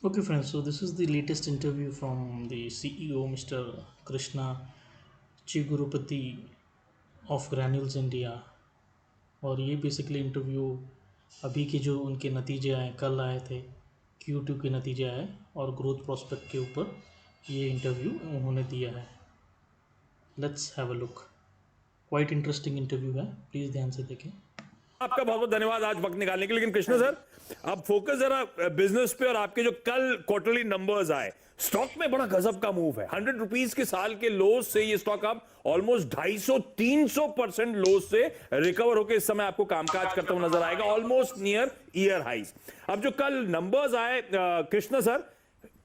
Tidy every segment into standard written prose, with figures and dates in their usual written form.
Okay, friends, so this is the latest interview from the CEO, Mr. Krishna Chigurupati of Granules India. और ये basically interview अभी के जो उनके नतीजे आए कल आए थे Q2 के नतीजे आए और ग्रोथ प्रोस्पेक्ट के ऊपर ये इंटरव्यू उन्होंने दिया है. Let's have a look. Quite interesting interview है, प्लीज़ ध्यान से देखें. आपका बहुत बहुत धन्यवाद आज वक्त निकालने के लिए। लेकिन कृष्ण सर, अब फोकस जरा बिजनेस पे और आपके जो कल क्वार्टरली नंबर्स आए, स्टॉक में बड़ा गजब का मूव है। 100 रुपीज के साल के लोज से ये स्टॉक अब ऑलमोस्ट 250-300% लोज से रिकवर होकर इस समय आपको कामकाज करता हुआ नजर आएगा, ऑलमोस्ट नियर ईयर हाइज। अब जो कल नंबर्स आए Krishna sir,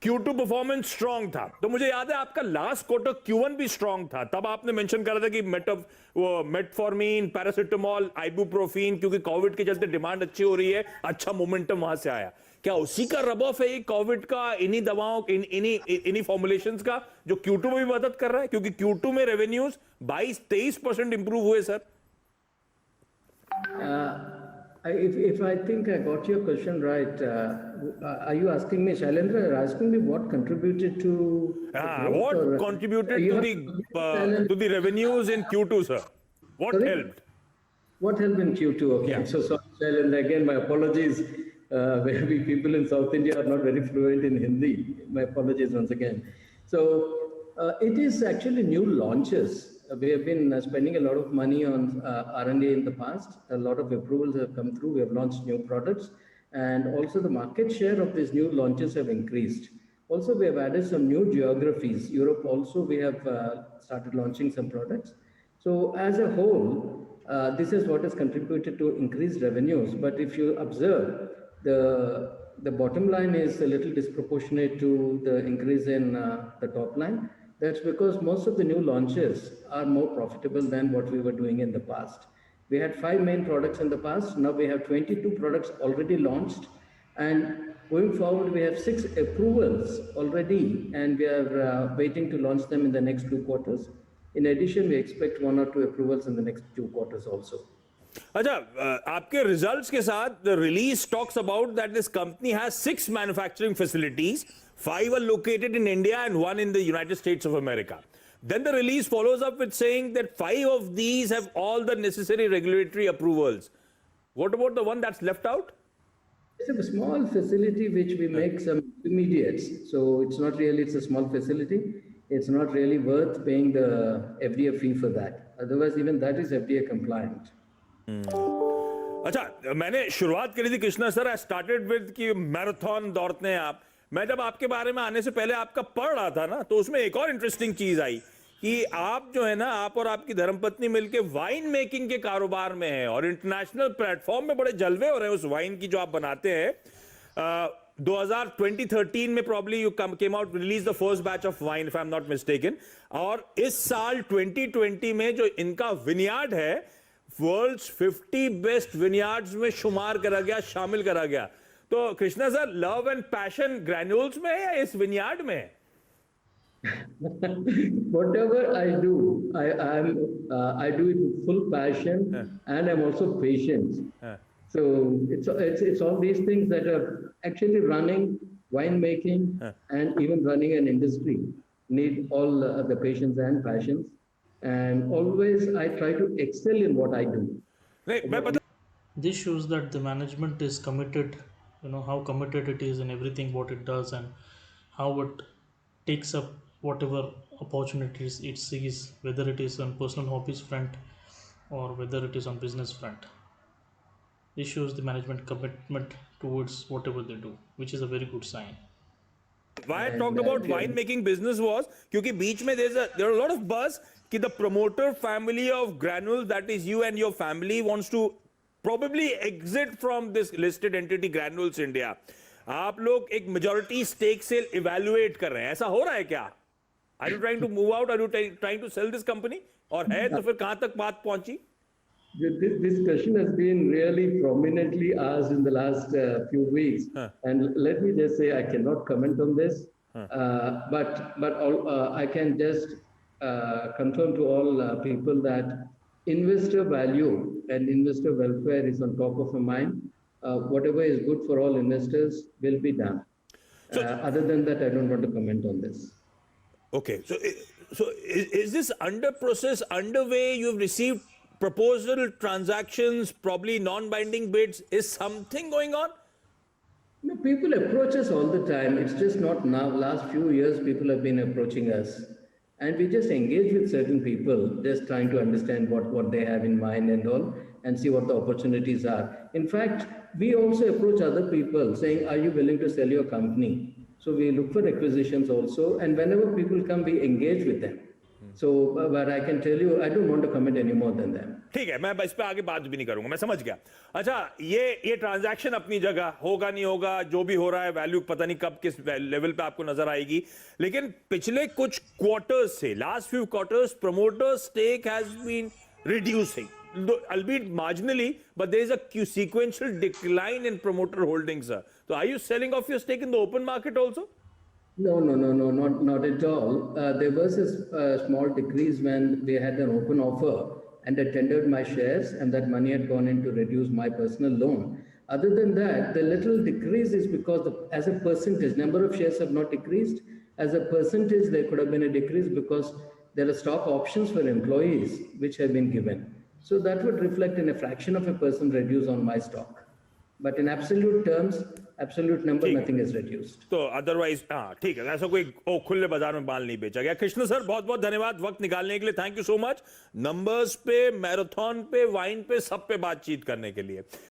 Q2 performance strong था, तो मुझे याद है आपका लास्ट क्वार्टर Q1 भी स्ट्रांग था। तब आपने मेंशन करा था कि मेटफॉर्मिन, पैरासिटामोल, आइबुप्रोफिन, क्योंकि कोविड के चलते डिमांड अच्छी हो रही है, अच्छा मोमेंटम वहां से आया। क्या उसी का रब ऑफ है कोविड का, इन्हीं दवाओं, इन्हीं फॉर्मुलेशंस का, जो Q2 में भी मदद कर रहा है? क्योंकि Q2 में रेवेन्यूज 22-23% इंप्रूव हुए sir. If I think I got your question right, are you asking me, Shailendra, are asking me what contributed to the growth? What contributed to the revenues in Q2, sir? What Sorry? helped? What helped in Q2? Okay, Yeah. so sorry, Shailendra, again, my apologies. Maybe people in South India are not very fluent in Hindi. My apologies once again. So it is actually new launches. We have been spending a lot of money on R&D in the past. A lot of approvals have come through. We have launched new products, and also the market share of these new launches have increased. Also, we have added some new geographies. Europe also, we have started launching some products. So as a whole, this is what has contributed to increased revenues. But if you observe, the bottom line is a little disproportionate to the increase in the top line. That's because most of the new launches are more profitable than what we were doing in the past. We had 5 main products in the past. Now we have 22 products already launched. And going forward, we have 6 approvals already, and we are waiting to launch them in the next 2 quarters. In addition, we expect 1 or 2 approvals in the next 2 quarters also. अच्छा, आपके results के साथ the release talks about that this company has 6 manufacturing facilities, 5 are located in India and 1 in the United States of America. Then the release follows up with saying that 5 of these have all the necessary regulatory approvals. What about the one that's left out? It's a small facility which we make some intermediates. So it's not really, it's a small facility. It's not really worth paying the FDA fee for that. Otherwise, even that is FDA compliant. अच्छा, मैंने शुरुआत करी थी Krishna sir, I started with कि marathon दौड़ते हैं आप। मैं जब आपके बारे में आने से पहले आपका पढ़ रहा था ना, तो उसमें एक और इंटरेस्टिंग चीज आई कि आप जो है ना, आप और आपकी धर्मपत्नी मिलके वाइन मेकिंग के कारोबार में हैं और इंटरनेशनल प्लेटफॉर्म में बड़े जलवे हो रहे हैं उस वाइन की जो आप बनाते हैं। 2013 में probably you came out, release the first batch of wine if I am not mistaken, और इस साल 2020 में जो इनका विनयार्ड है वर्ल्ड्स 50 बेस्ट विनयार्ड्स में शुमार करा गया, शामिल करा गया। तो Krishna sir, love and passion granules में है या इस विनयार्ड में है? Whatever I do, I do it with full passion, and I'm also patient. So it's all these things that are actually running winemaking and even running an industry need all the patience and passions. And always I try to excel in what I do. This shows that the management is committed, how committed it is in everything what it does, and how it takes up whatever opportunities it sees, whether it is on personal hobbies front or whether it is on business front. This shows the management commitment towards whatever they do, which is a very good sign. Why I talked about wine making business was क्योंकि बीच में there are a lot of buzz कि the promoter family of Granules, that is you and your family, wants to probably exit from this listed entity Granules India. आप लोग एक majority stake से evaluate कर रहे हैं, ऐसा हो रहा है क्या? Are you trying to move out? Are you trying to sell this company? और है तो फिर कहां तक बात पहुंची? This question has been really prominently asked in the last few weeks, and let me just say I cannot comment on this, but I can just confirm to all people that investor value and investor welfare is on top of my mind. Whatever is good for all investors will be done. Other than that, I don't want to comment on this. Okay, so is this under process underway? You've received proposal transactions, probably non-binding bids. Is something going on? No, people approach us all the time. It's just not now. Last few years, people have been approaching us. And we just engage with certain people, just trying to understand what they have in mind and all, and see what the opportunities are. In fact, we also approach other people saying, are you willing to sell your company? So we look for acquisitions also. And whenever people come, we engage with them. So, but I can tell you, I don't want to comment any more than that. ठीक है, मैं इस पे आगे बात भी नहीं करूंगा, मैं समझ गया। अच्छा, ये ट्रांजैक्शन अपनी जगह होगा नहीं होगा, जो भी हो रहा है वैल्यू पता नहीं कब किस लेवल पे आपको नजर आएगी, लेकिन पिछले कुछ क्वार्टर्स से, last few quarters, promoter stake has been reducing, albeit marginally, but there is a sequential decline in promoter holdings, sir. So are you selling off your stake in the open market also? No, not at all. There was a small decrease when we had an open offer and I tendered my shares, and that money had gone in to reduce my personal loan. Other than that, the little decrease is because as a percentage, number of shares have not decreased. As a percentage, there could have been a decrease because there are stock options for employees which have been given. So that would reflect in a fraction of a percent reduce on my stock. But in absolute terms, absolute number, nothing is reduced. तो otherwise हाँ ठीक है, ऐसा कोई खुले बाजार में माल नहीं बेचा गया। कृष्ण सर, बहुत बहुत धन्यवाद वक्त निकालने के लिए, thank you so much. Numbers पे, मैराथन पे, वाइन पे, सब पे बातचीत करने के लिए।